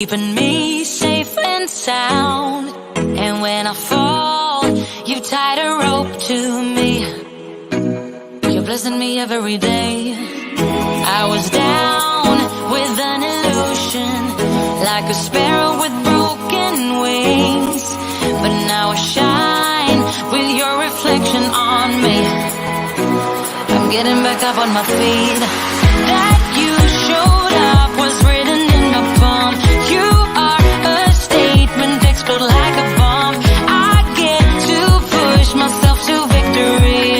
Keeping me safe and sound. And when I fall, you tied a rope to me. You're blessing me every day. I was down with an illusion, like a sparrow with broken wings. But now I shine with your reflection on me. I'm getting back up on my feet. That you showed up was written in my palm. You are a statement, explode like a bomb. I get to push myself to victory.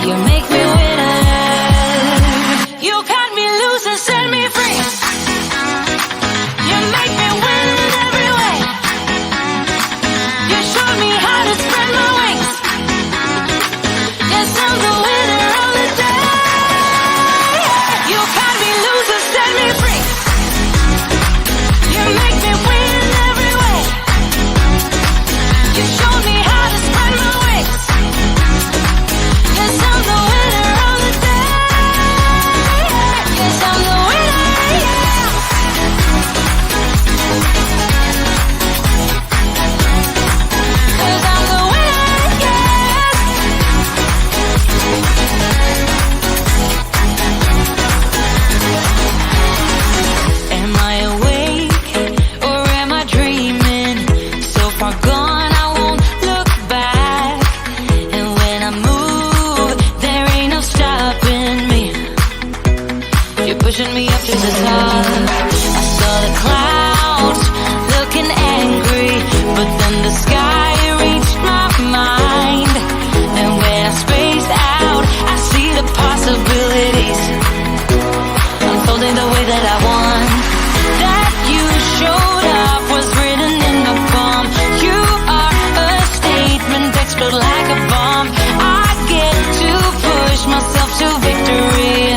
You make me winner. You cut me loose and set me free. You make me win in every way. You showed me how to spread my wings. Yes, I'm the winner of the day. You cut me loose and set me free. You make me win in every way. You showed me how to spread my wings. Yes, I'm the winner of the day. Yes, I'm the winner, yeah. 'Cause I'm the winner, yes. Am I awake or am I dreaming? So far gone, I won't look back. And when I move, there ain't no stopping me. You're pushing me up to the top. I saw the clouds looking angry, but then the sky reached my mind. And when I spaced out, I see the possibilities unfolding the way that I want. That you showed up was written in the palm. You are a statement, explode like a bomb. I get to push myself to victory.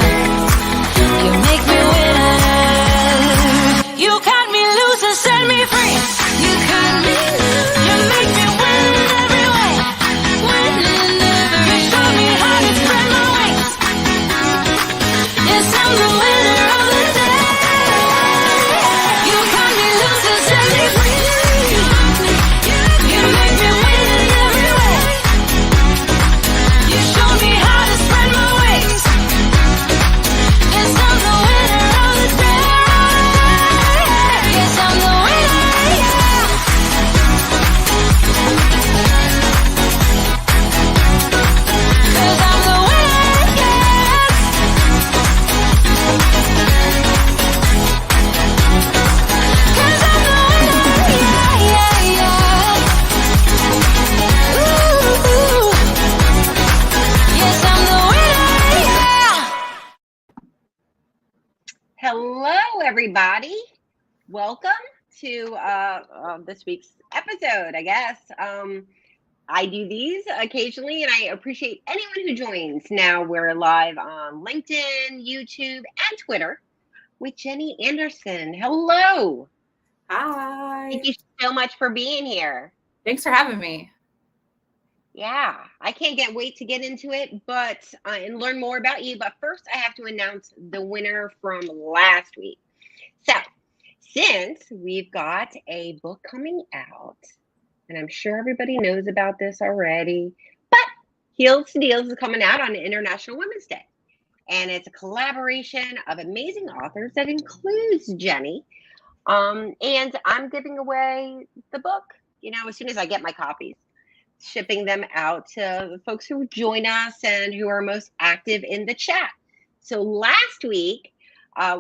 You make me winner. You cut me loose and set me free. You cut me loose. You make me win in every way. Win in every way. You show me how to spread my wings. Yes, I'm the winner of the day. You cut me loose and set me free. You make me win in every way. You show me how to spread my wings. Yes, I'm the winner of the day. Yes, I'm the winner, yeah. 'Cause I'm the winner, yes. 'Cause I'm the winner, yeah, yeah, yeah. Ooh, yes, I'm the winner, yeah. Hello, everybody. Welcome to this week's episode, I guess. I do these occasionally, and I appreciate anyone who joins. Now we're live on LinkedIn, YouTube, and Twitter with Jenny Anderson. Hello. Hi. Thank you so much for being here. Thanks for having me. Yeah, I can't wait to get into it, but and learn more about you. But first, I have to announce the winner from last week. So, since we've got a book coming out, and I'm sure everybody knows about this already, but Heels to Deals is coming out on International Women's Day, and it's a collaboration of amazing authors that includes Jenny. And I'm giving away the book, as soon as I get my copies, shipping them out to the folks who join us and who are most active in the chat. So last week,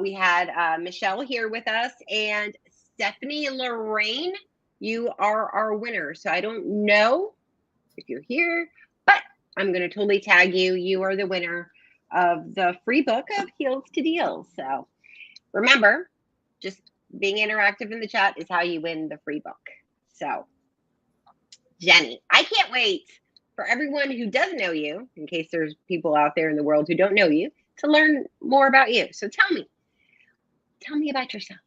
we had Michelle here with us, and Stephanie Lorraine, you are our winner. So I don't know if you're here, but I'm going to totally tag you. You are the winner of the free book of Heels to Deals. So remember, just being interactive in the chat is how you win the free book. So Jenny, I can't wait for everyone who doesn't know you, in case there's people out there in the world who don't know you, to learn more about you. So tell me about yourself.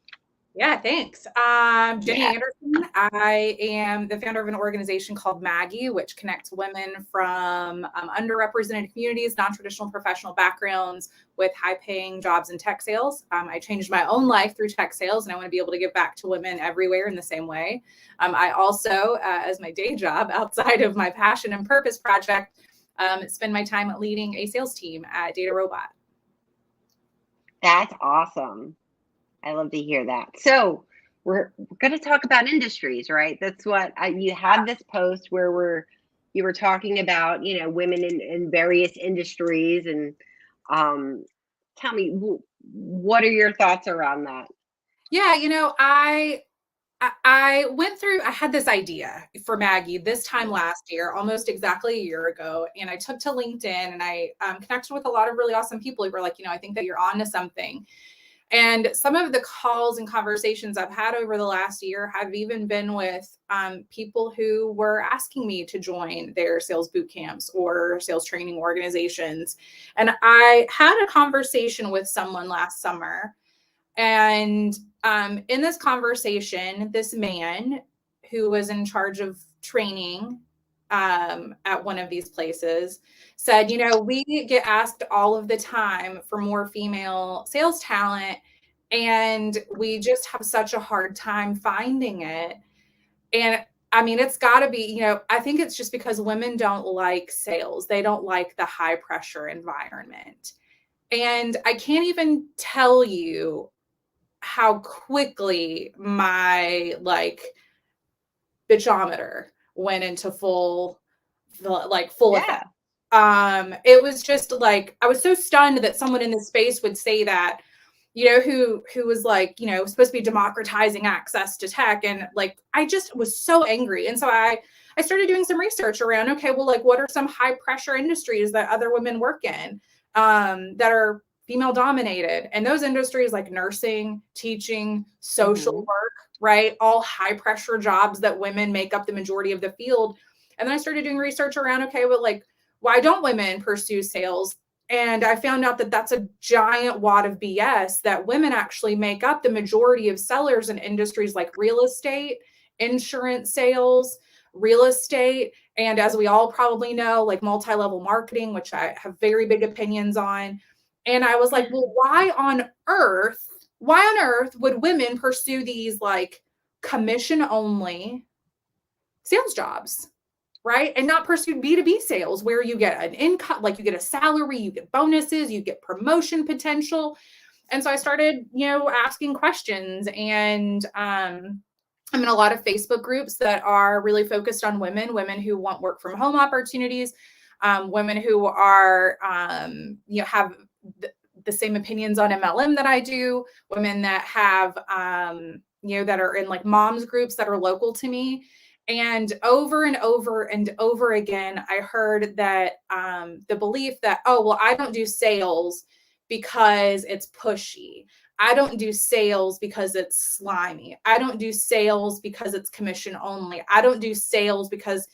Yeah, thanks. Jenny Anderson. I am the founder of an organization called Maggie, which connects women from underrepresented communities, non-traditional professional backgrounds with high-paying jobs in tech sales. I changed my own life through tech sales, and I want to be able to give back to women everywhere in the same way. I also, as my day job, outside of my passion and purpose project, spend my time leading a sales team at Data Robot. That's awesome. I love to hear that. So we're going to talk about industries, right? That's what you have this post where you were talking about, women in various industries, and tell me, what are your thoughts around that? Yeah, I went through, I had this idea for Maggie this time last year, almost exactly a year ago. And I took to LinkedIn and I connected with a lot of really awesome people who were like, I think that you're on to something. And some of the calls and conversations I've had over the last year have even been with people who were asking me to join their sales boot camps or sales training organizations. And I had a conversation with someone last summer. And in this conversation, this man who was in charge of training at one of these places said, we get asked all of the time for more female sales talent, and we just have such a hard time finding it. And I mean, it's got to be, I think it's just because women don't like sales. They don't like the high pressure environment. And I can't even tell you how quickly my bitchometer went into full Yeah. effect. It was just like, I was so stunned that someone in this space would say that, who was supposed to be democratizing access to tech. And I just was so angry. And so I started doing some research around, okay, well, what are some high pressure industries that other women work in that are female dominated? And those industries like nursing, teaching, social work, right? All high pressure jobs that women make up the majority of the field. And then I started doing research around, okay, well, why don't women pursue sales? And I found out that that's a giant wad of BS, that women actually make up the majority of sellers in industries like real estate, insurance sales, real estate, and as we all probably know, multi-level marketing, which I have very big opinions on. And I was like, well, why on earth would women pursue these commission only sales jobs? Right? And not pursue B2B sales where you get an income, you get a salary, you get bonuses, you get promotion potential. And so I started, asking questions, and I'm in a lot of Facebook groups that are really focused on women who want work from home opportunities, women who are, have the same opinions on MLM that I do, women that have, that are in moms groups that are local to me. And over and over and over again, I heard that the belief that, oh, well, I don't do sales because it's pushy. I don't do sales because it's slimy. I don't do sales because it's commission only. I don't do sales because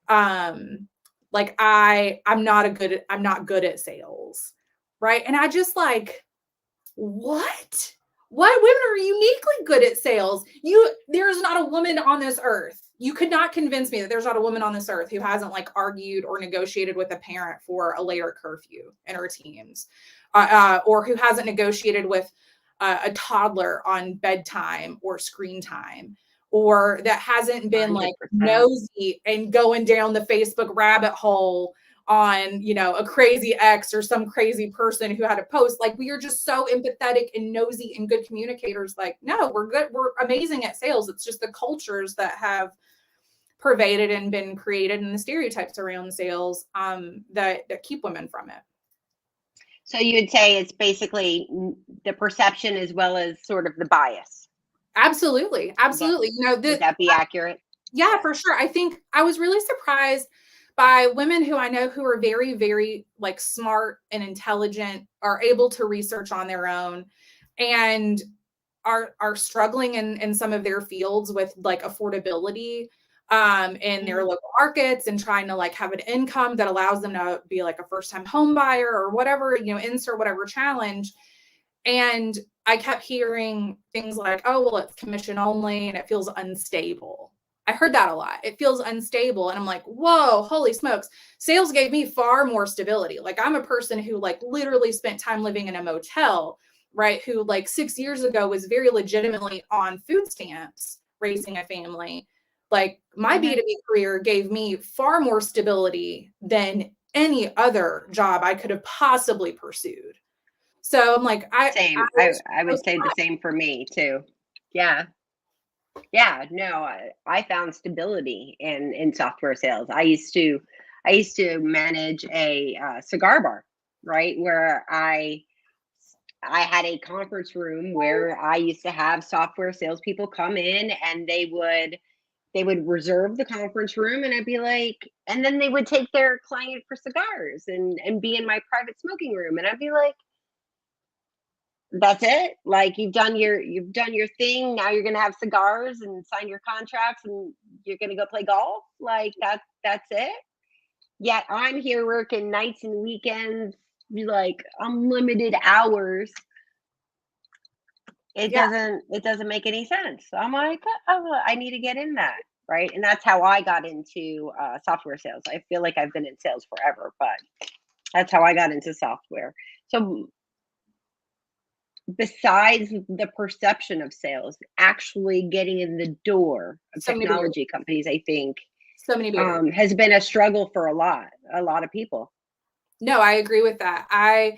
I'm not good at sales. Right. And I just what? Why women are uniquely good at sales? There's not a woman on this earth. You could not convince me that there's not a woman on this earth who hasn't argued or negotiated with a parent for a later curfew in her teens, or who hasn't negotiated with a toddler on bedtime or screen time, or that hasn't been 100%. nosy and going down the Facebook rabbit hole on, a crazy ex or some crazy person who had a post. We are just so empathetic and nosy and good communicators. No, we're good. We're amazing at sales. It's just the cultures that have pervaded and been created, and the stereotypes around sales that keep women from it. So you would say it's basically the perception as well as sort of the bias. Absolutely. Absolutely. Would that be accurate? Yeah, for sure. I think I was really surprised by women who I know who are very, very smart and intelligent, are able to research on their own, and are struggling in some of their fields with affordability in their local markets, and trying to have an income that allows them to be a first time home buyer or whatever, insert whatever challenge. And I kept hearing things like, oh, well, it's commission only and it feels unstable. I heard that a lot. It feels unstable. And I'm like, whoa, holy smokes. Sales gave me far more stability. Like, I'm a person who like literally spent time living in a motel, right? Who like 6 years ago was very legitimately on food stamps, raising a family. Like, my B2B career gave me far more stability than any other job I could have possibly pursued. So I'm like, Same. I would say the same for me too. Yeah. Yeah, no, I found stability in software sales. I used to manage a cigar bar, right? Where I had a conference room where I used to have software salespeople come in, and they would reserve the conference room, and I'd be like, and then they would take their client for cigars and be in my private smoking room, and I'd be like, that's it. Like, you've done your thing. Now you're gonna have cigars and sign your contracts, and you're gonna go play golf. Like, that's it. Yet I'm here working nights and weekends, like unlimited hours. Yeah. It doesn't make any sense. So I'm like, oh, I need to get in that, right? And that's how I got into software sales. I feel like I've been in sales forever, but that's how I got into software. So besides the perception of sales, actually getting in the door of So many barriers. technology companies, I think, So many barriers. has been a struggle for a lot of people. No, I agree with that. I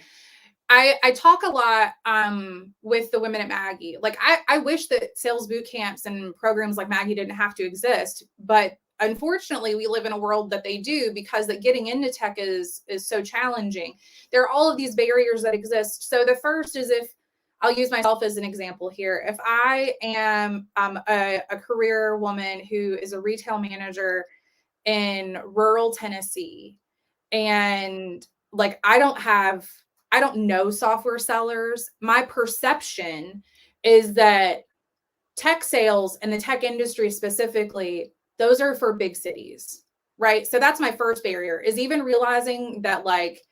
talk a lot with the women at Maggie. Like, I wish that sales boot camps and programs like Maggie didn't have to exist, but unfortunately we live in a world that they do, because that getting into tech is so challenging. There are all of these barriers that exist. So the first is, if I'll use myself as an example here. If I am a career woman who is a retail manager in rural Tennessee, and like, I don't know software sellers. My perception is that tech sales and the tech industry specifically, those are for big cities, right? So that's my first barrier, is even realizing that like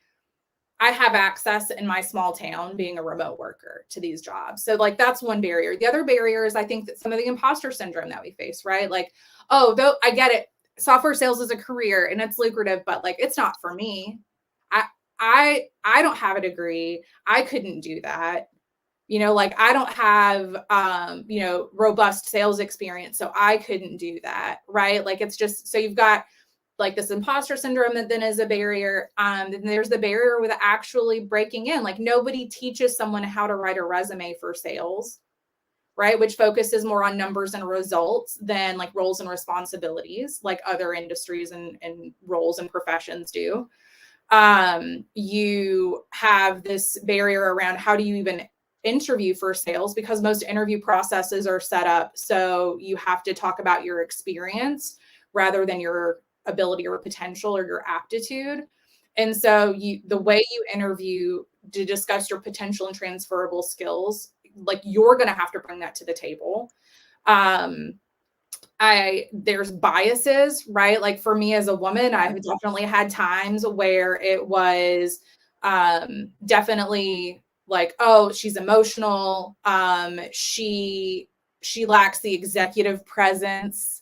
I have access in my small town being a remote worker to these jobs. So like, that's one barrier. The other barrier is, I think, that some of the imposter syndrome that we face, right? Like, oh, though I get it. Software sales is a career and it's lucrative, but like, it's not for me. I don't have a degree. I couldn't do that. Like, I don't have robust sales experience, so I couldn't do that, right? Like, it's just, so you've got like this imposter syndrome that then is a barrier. Then there's the barrier with actually breaking in. Like, nobody teaches someone how to write a resume for sales, right? Which focuses more on numbers and results than like roles and responsibilities, like other industries and roles and professions do. You have this barrier around, how do you even interview for sales, because most interview processes are set up so you have to talk about your experience rather than your ability or potential or your aptitude. And so the way you interview to discuss your potential and transferable skills, like, you're going to have to bring that to the table. There's biases, right? Like, for me as a woman, I've definitely had times where it was definitely like, oh, she's emotional. She lacks the executive presence,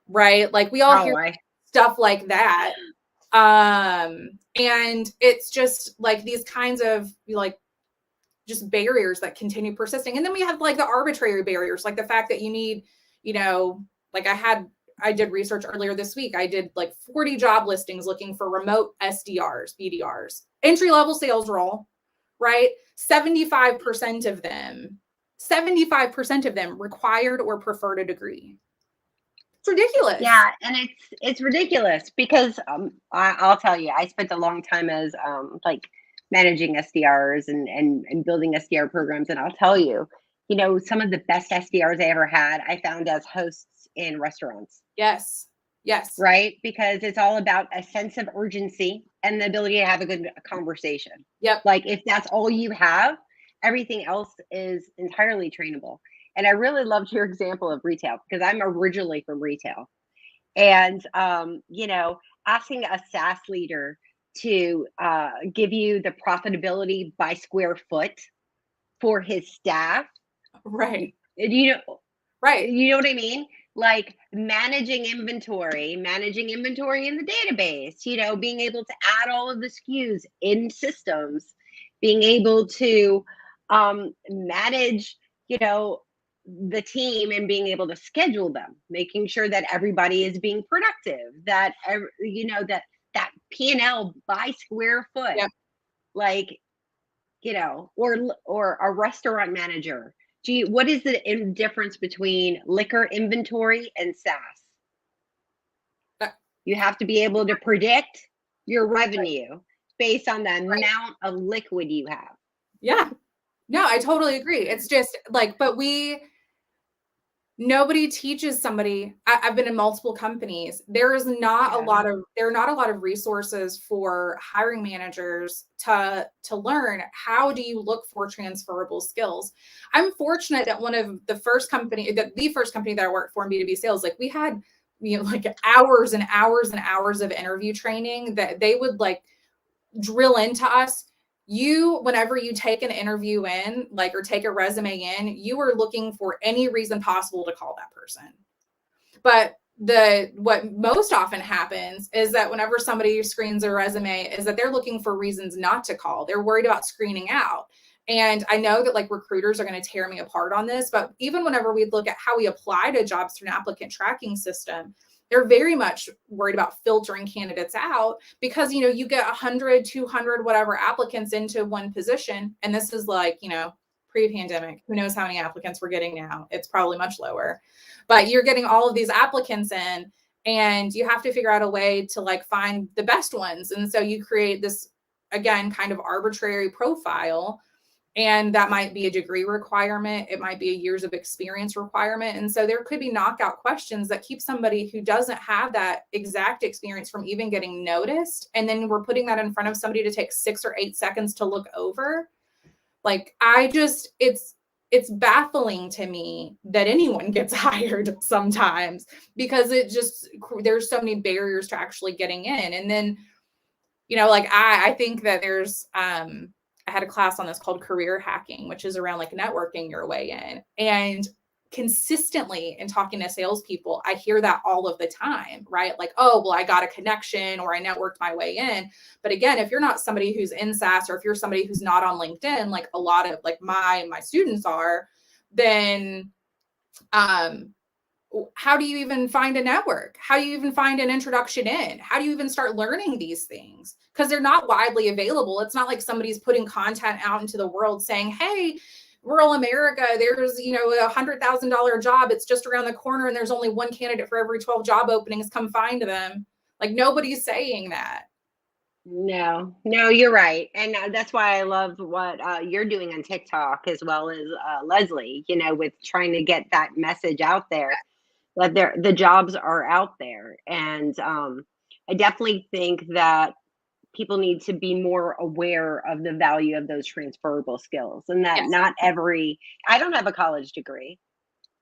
right? Like, we all hear stuff like that. And it's just like these kinds of like just barriers that continue persisting. And then we have like the arbitrary barriers, like the fact that you need, like I did research earlier this week. I did like 40 job listings looking for remote SDRs, BDRs, entry-level sales role, right? 75% of them required or preferred a degree. It's ridiculous. Yeah, and it's ridiculous because I'll tell you, I spent a long time as like managing SDRs and building SDR programs, and I'll tell you, some of the best SDRs I ever had, I found as hosts in restaurants. Yes. Right? Because it's all about a sense of urgency and the ability to have a good conversation. Yep. Like, if that's all you have, everything else is entirely trainable. And I really loved your example of retail, because I'm originally from retail. And, asking a SaaS leader to give you the profitability by square foot for his staff. Right. You know, Right. you know what I mean? Like managing inventory in the database, being able to add all of the SKUs in systems, being able to manage, the team and being able to schedule them, making sure that everybody is being productive, that, that P&L by square foot, Yep. like, or a restaurant manager. What is the difference between liquor inventory and SaaS? You have to be able to predict your revenue based on the amount of liquid you have. Yeah. No, I totally agree. It's just like, but nobody teaches somebody. I've been in multiple companies. There are not a lot of resources for hiring managers to learn how do you look for transferable skills. I'm fortunate that the first company that I worked for in B2B sales, like we had, like hours and hours and hours of interview training that they would like drill into us. Whenever you take an interview in, like, or take a resume in, you are looking for any reason possible to call that person. But what most often happens is that whenever somebody screens a resume is that they're looking for reasons not to call. They're worried about screening out. And I know that like recruiters are going to tear me apart on this, but even whenever we look at how we apply to jobs through an applicant tracking system, they're very much worried about filtering candidates out because, you get 100, 200, whatever applicants into one position. And this is like, pre-pandemic, who knows how many applicants we're getting now? It's probably much lower, but you're getting all of these applicants in and you have to figure out a way to like find the best ones. And so you create this, again, kind of arbitrary profile. And that might be a degree requirement. It might be a years of experience requirement. And so there could be knockout questions that keep somebody who doesn't have that exact experience from even getting noticed. And then we're putting that in front of somebody to take 6 or 8 seconds to look over. Like, it's baffling to me that anyone gets hired sometimes because there's so many barriers to actually getting in. And then, like I think that there's, I had a class on this called career hacking, which is around like networking your way in. And consistently in talking to salespeople, I hear that all of the time, right? Like, oh, well, I got a connection or I networked my way in. But again, if you're not somebody who's in SaaS or if you're somebody who's not on LinkedIn, like a lot of like my students are, then how do you even find a network? How do you even find an introduction in? How do you even start learning these things? Because they're not widely available. It's not like somebody's putting content out into the world saying, hey, rural America, there's, $100,000 job. It's just around the corner and there's only one candidate for every 12 job openings. Come find them. Like nobody's saying that. No, you're right. And that's why I love what you're doing on TikTok as well as Leslie, with trying to get that message out there that the jobs are out there. And I definitely think that people need to be more aware of the value of those transferable skills and that I don't have a college degree,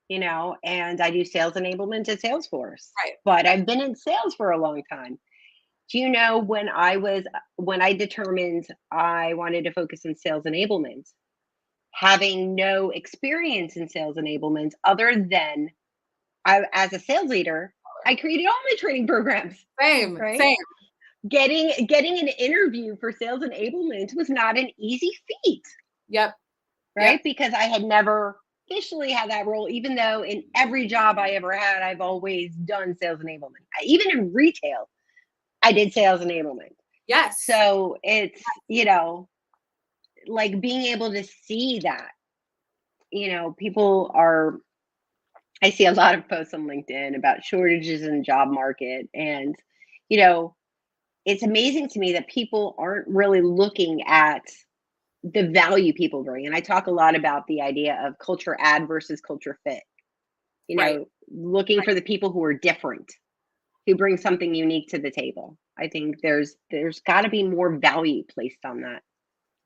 and I do sales enablement at Salesforce, right. But I've been in sales for a long time. Do you know when I determined I wanted to focus on sales enablement, having no experience in sales enablement other than as a sales leader, I created all my training programs. Same. Getting an interview for sales enablement was not an easy feat. Yep. Right? Yep. Because I had never officially had that role, even though in every job I ever had, I've always done sales enablement. Even in retail, I did sales enablement. Yes. So it's, like being able to see that, I see a lot of posts on LinkedIn about shortages in the job market. And, it's amazing to me that people aren't really looking at the value people bring. And I talk a lot about the idea of culture add versus culture fit, looking for the people who are different, who bring something unique to the table. I think there's got to be more value placed on that.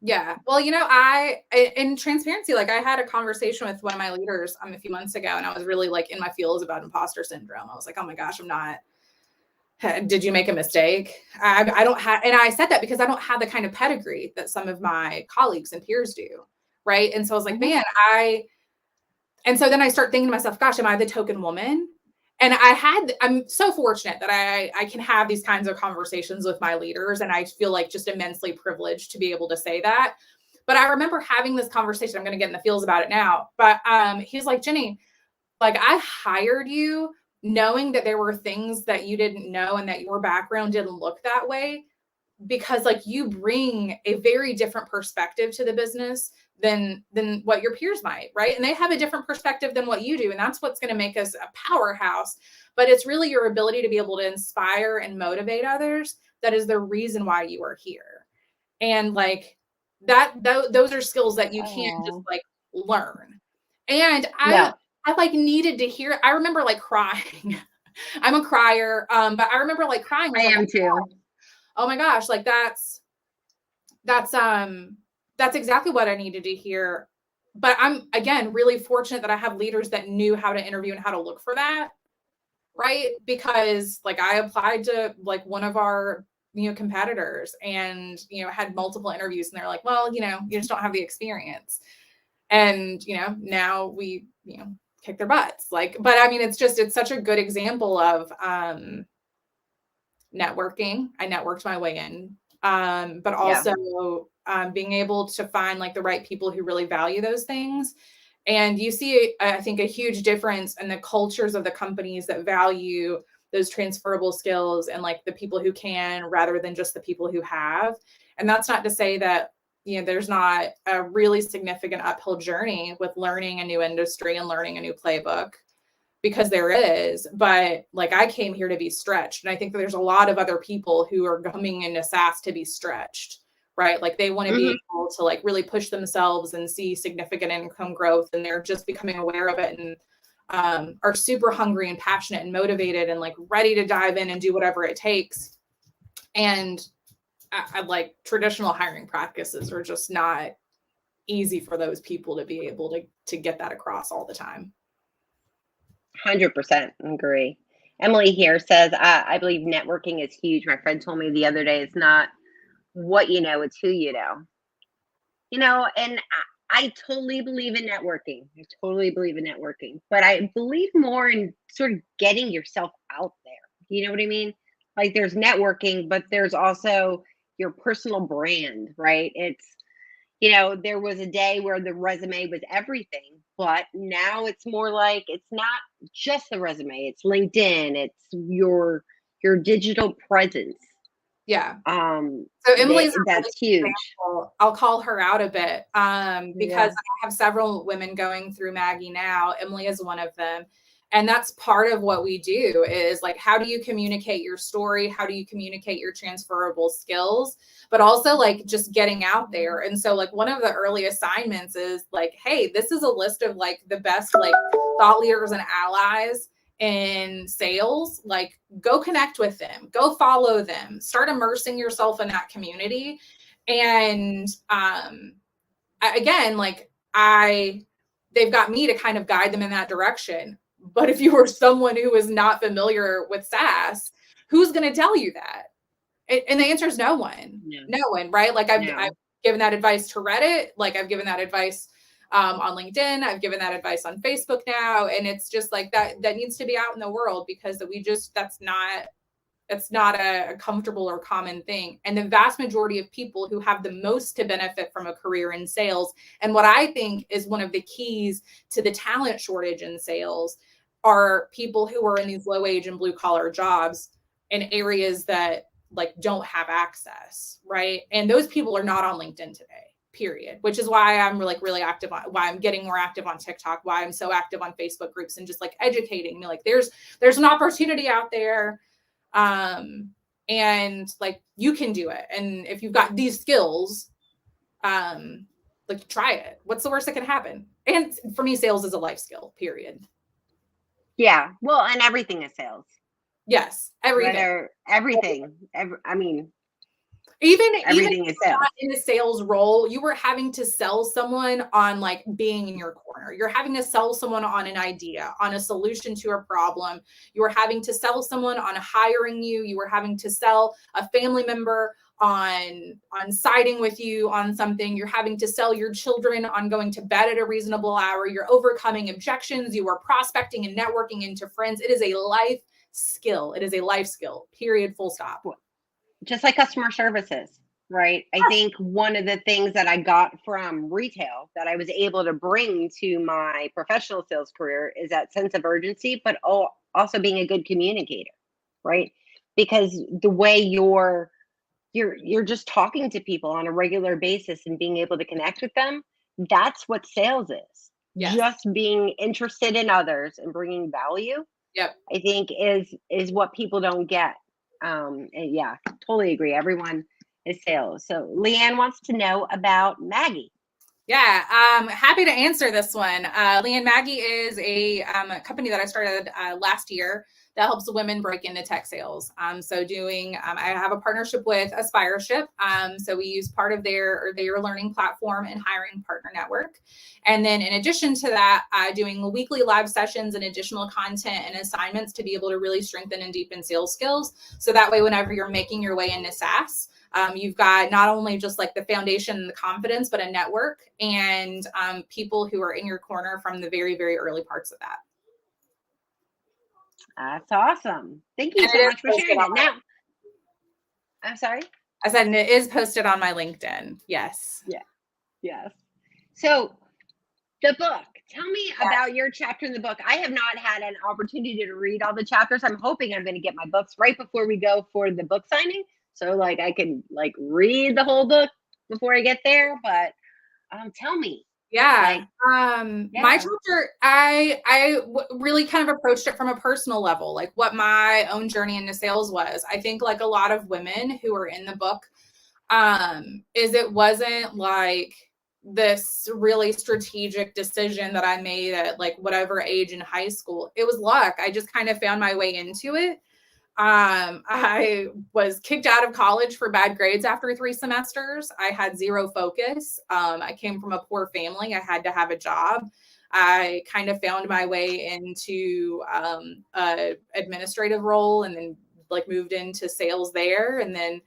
Yeah. Well, in transparency, like I had a conversation with one of my leaders a few months ago, and I was really like in my feels about imposter syndrome. I was like, oh my gosh, did you make a mistake? I don't have, and I said that because I don't have the kind of pedigree that some of my colleagues and peers do. right? And so I was like, man, and so then I start thinking to myself, gosh, am I the token woman? And I'm so fortunate that I can have these kinds of conversations with my leaders. And I feel like just immensely privileged to be able to say that. But I remember having this conversation. I'm going to get in the feels about it now. But he's like, Jenny, like I hired you knowing that there were things that you didn't know and that your background didn't look that way, because like you bring a very different perspective to the business than what your peers might, right? And they have a different perspective than what you do, and that's what's going to make us a powerhouse. But it's really your ability to be able to inspire and motivate others that is the reason why you are here. And like those are skills that you can't just like learn. And I like needed to hear. I remember like crying. I'm a crier, but I remember like crying. I am too. Oh my gosh, like that's exactly what I needed to hear. But I'm again really fortunate that I have leaders that knew how to interview and how to look for that, right? Because like I applied to like one of our competitors and had multiple interviews, and they're like, well, you just don't have the experience. And now we kick their butts. Like, but I mean, it's such a good example of networking. I networked my way in, but also being able to find like the right people who really value those things. And you see, I think, a huge difference in the cultures of the companies that value those transferable skills and like the people who can rather than just the people who have. And that's not to say that there's not a really significant uphill journey with learning a new industry and learning a new playbook, because there is, but like I came here to be stretched. And I think that there's a lot of other people who are coming into SaaS to be stretched, right? Like they want to be able to like really push themselves and see significant income growth, and they're just becoming aware of it and are super hungry and passionate and motivated and like ready to dive in and do whatever it takes. And I like traditional hiring practices are just not easy for those people to be able to get that across all the time. 100% agree. Emily here says, I believe networking is huge. My friend told me the other day, it's not what you know, it's who you know. And I totally believe in networking. I totally believe in networking. But I believe more in sort of getting yourself out there. You know what I mean? Like there's networking, but there's also your personal brand, right? It's, there was a day where the resume was everything, but now it's more like it's not just the resume. It's LinkedIn. It's your digital presence. Yeah. So Emily's that's huge. Example. I'll call her out a bit because I have several women going through Maggie now. Emily is one of them. And that's part of what we do is like, how do you communicate your story? How do you communicate your transferable skills, but also like just getting out there. And so like one of the early assignments is like, hey, this is a list of like the best like thought leaders and allies in sales. Like go connect with them, go follow them, start immersing yourself in that community. And again, like they've got me to kind of guide them in that direction. But if you are someone who is not familiar with SaaS, who's going to tell you that? And the answer is no one. No one, right? Like I've given that advice to Reddit. Like I've given that advice on LinkedIn. I've given that advice on Facebook now. And it's just like that needs to be out in the world, because it's not a comfortable or common thing. And the vast majority of people who have the most to benefit from a career in sales, and what I think is one of the keys to the talent shortage in sales, are people who are in these low wage and blue collar jobs in areas that like don't have access, right? And those people are not on LinkedIn today, period, which is why I'm really active on, why I'm getting more active on TikTok, why I'm so active on Facebook groups and just like educating me. Like there's an opportunity out there. And like you can do it. And if you've got these skills, like try it. What's the worst that can happen? And for me, sales is a life skill, period. Yeah. Well, and everything is sales. Yes. Everything. Even is sales. In a sales role, you were having to sell someone on like being in your corner. You're having to sell someone on an idea, on a solution to a problem. You were having to sell someone on hiring you. You were having to sell a family member on siding with you on something. You're having to sell your children on going to bed at a reasonable hour. You're overcoming objections. You are prospecting and networking into friends. It is a life skill. It is a life skill, period, full stop. Just like customer services, right? I think one of the things that I got from retail that I was able to bring to my professional sales career is that sense of urgency, but also being a good communicator, right? Because the way you're just talking to people on a regular basis and being able to connect with them, that's what sales is. Yes. Just being interested in others and bringing value. Yep. I think is what people don't get. And yeah, totally agree. Everyone is sales. So Leanne wants to know about Maggie. Yeah, happy to answer this one. Leanne, Maggie is a company that I started last year that helps women break into tech sales. I have a partnership with Aspireship. So we use part of their learning platform and hiring partner network. And then in addition to that, doing weekly live sessions and additional content and assignments to be able to really strengthen and deepen sales skills. So that way, whenever you're making your way into SaaS, you've got not only just like the foundation and the confidence, but a network and people who are in your corner from the very, very early parts of that. That's awesome. Thank you so much for sharing it. Now, I'm sorry? I said, and it is posted on my LinkedIn. Yes. Yeah. Yes. So the book, tell me about your chapter in the book. I have not had an opportunity to read all the chapters. I'm hoping I'm going to get my books right before we go for the book signing. So like I can like read the whole book before I get there, but tell me. Yeah. My chapter, I really kind of approached it from a personal level, like what my own journey into sales was. I think like a lot of women who are in the book, it wasn't like this really strategic decision that I made at like whatever age in high school. It was luck. I just kind of found my way into it. I was kicked out of college for bad grades after 3 semesters. I had zero focus. I came from a poor family. I had to have a job. I kind of found my way into a administrative role and then like moved into sales there. And then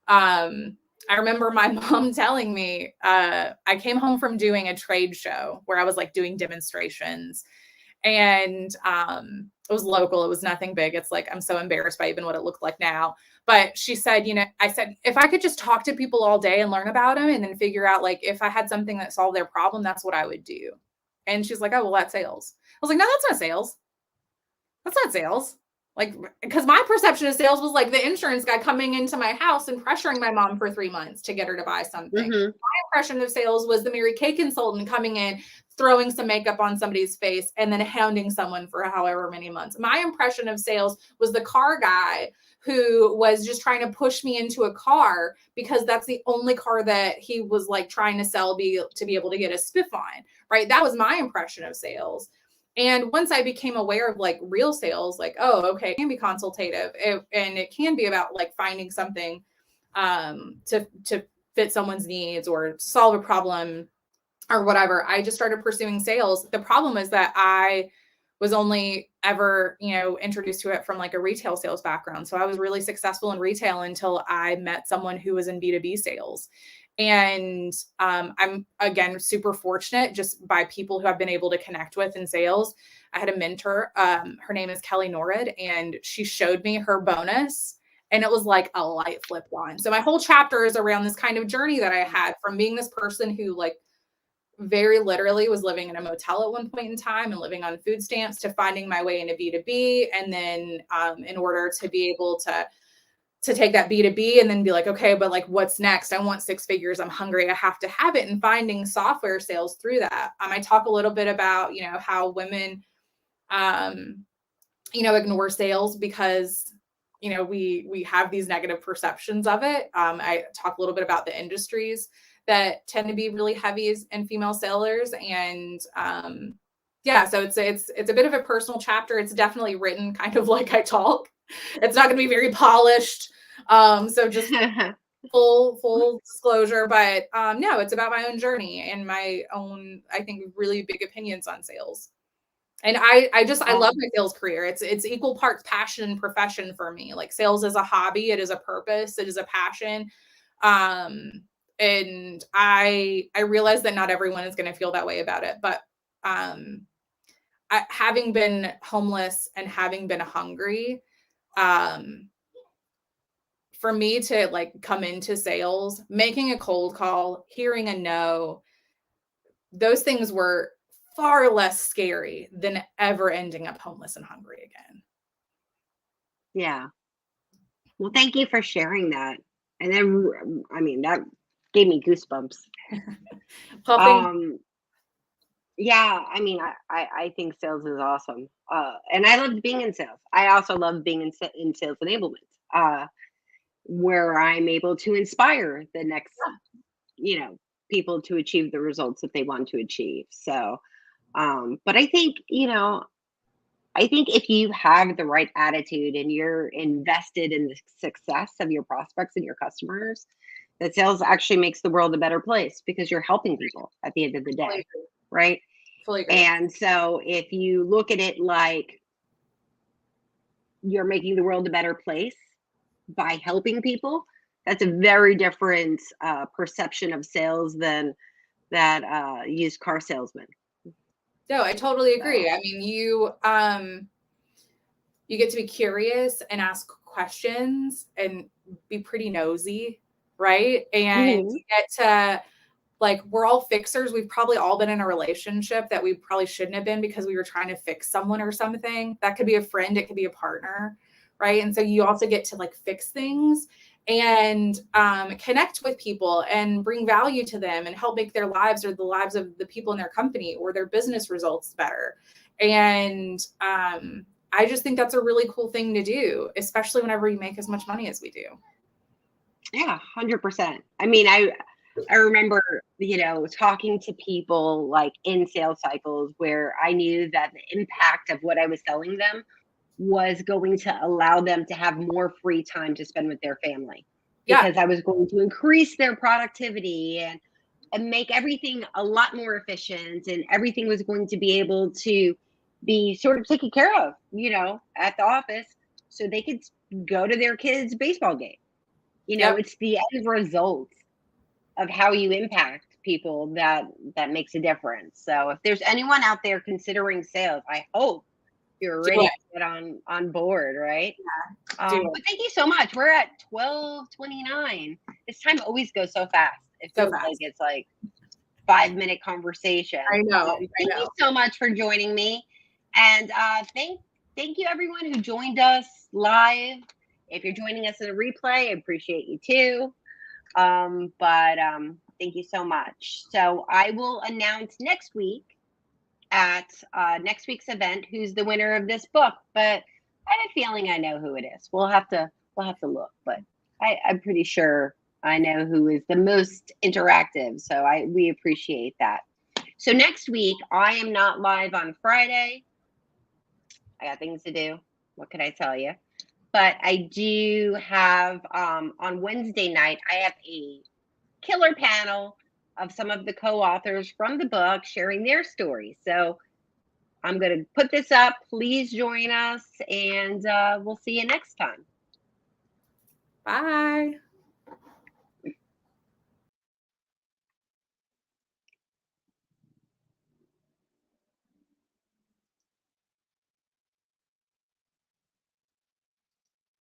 I remember my mom telling me, I came home from doing a trade show where I was like doing demonstrations. And it was local. It was nothing big. It's like, I'm so embarrassed by even what it looked like now. But she said, I said, if I could just talk to people all day and learn about them and then figure out like, if I had something that solved their problem, that's what I would do. And she's like, oh, well, that's sales. I was like, no, that's not sales. That's not sales. Like, because my perception of sales was like the insurance guy coming into my house and pressuring my mom for 3 months to get her to buy something. Mm-hmm. My impression of sales was the Mary Kay consultant coming in, throwing some makeup on somebody's face and then hounding someone for however many months. My impression of sales was the car guy who was just trying to push me into a car because that's the only car that he was like trying to sell to be able to get a spiff on, right? That was my impression of sales. And once I became aware of like real sales, like, oh, okay, it can be consultative and it can be about like finding something to fit someone's needs or solve a problem or whatever. I just started pursuing sales. The problem is that I was only ever, introduced to it from like a retail sales background. So I was really successful in retail until I met someone who was in B2B sales. And I'm, again, super fortunate just by people who I've been able to connect with in sales. I had a mentor. Her name is Kelly Norrid, and she showed me her bonus. And it was like a light flipped on. So my whole chapter is around this kind of journey that I had from being this person who like very literally was living in a motel at one point in time and living on food stamps to finding my way into B2B. And then in order to be able to take that B2B and then be like, okay, but like, what's next? I want 6 figures. I'm hungry. I have to have it. And finding software sales through that. I talk a little bit about, how women, ignore sales because, we have these negative perceptions of it. I talk a little bit about the industries that tend to be really heavy in female sellers. And, so it's a bit of a personal chapter. It's definitely written kind of like I talk. It's not going to be very polished. So just full disclosure, but no, it's about my own journey and my own, I think, really big opinions on sales. And I love my sales career. It's equal parts passion and profession for me. Like sales is a hobby. It is a purpose. It is a passion. And I realize that not everyone is going to feel that way about it, but having been homeless and having been hungry, for me to like come into sales, making a cold call, hearing a no, those things were far less scary than ever ending up homeless and hungry again. Yeah. Well, thank you for sharing that. And then, I mean, that gave me goosebumps. Yeah, I mean, I think sales is awesome. And I loved being in sales. I also love being in sales enablement, where I'm able to inspire the next, people to achieve the results that they want to achieve. So, but I think, I think if you have the right attitude and you're invested in the success of your prospects and your customers, that sales actually makes the world a better place because you're helping people at the end of the day, right? Fully agree. And so if you look at it like you're making the world a better place by helping people, that's a very different perception of sales than that used car salesman. No, I totally agree. I mean, you get to be curious and ask questions and be pretty nosy, right? And you get to, like, we're all fixers. We've probably all been in a relationship that we probably shouldn't have been because we were trying to fix someone or something. That could be a friend, it could be a partner, right? And so you also get to like fix things and connect with people and bring value to them and help make their lives or the lives of the people in their company or their business results better. And I just think that's a really cool thing to do, especially whenever you make as much money as we do. Yeah, 100%. I mean, I remember, talking to people like in sales cycles where I knew that the impact of what I was selling them was going to allow them to have more free time to spend with their family because I was going to increase their productivity and make everything a lot more efficient, and everything was going to be able to be sort of taken care of, at the office so they could go to their kids' baseball game. It's the end result of how you impact people that makes a difference. So if there's anyone out there considering sales, I hope you're ready to get on board, right? But thank you so much. We're at 12:29. This time always goes so fast. It feels like it's like 5-minute conversation. I know. Thank you so much for joining me. And thank you everyone who joined us live. If you're joining us in a replay, I appreciate you too. Thank you so much. So I will announce next week at next week's event who's the winner of this book, but I have a feeling I know who it is. We'll have to look, but I'm pretty sure I know who is the most interactive. So we appreciate that. So next week I am not live on Friday. I got things to do. What can I tell you? But I do have on Wednesday night, I have a killer panel of some of the co-authors from the book sharing their stories. So I'm going to put this up. Please join us, and we'll see you next time. Bye.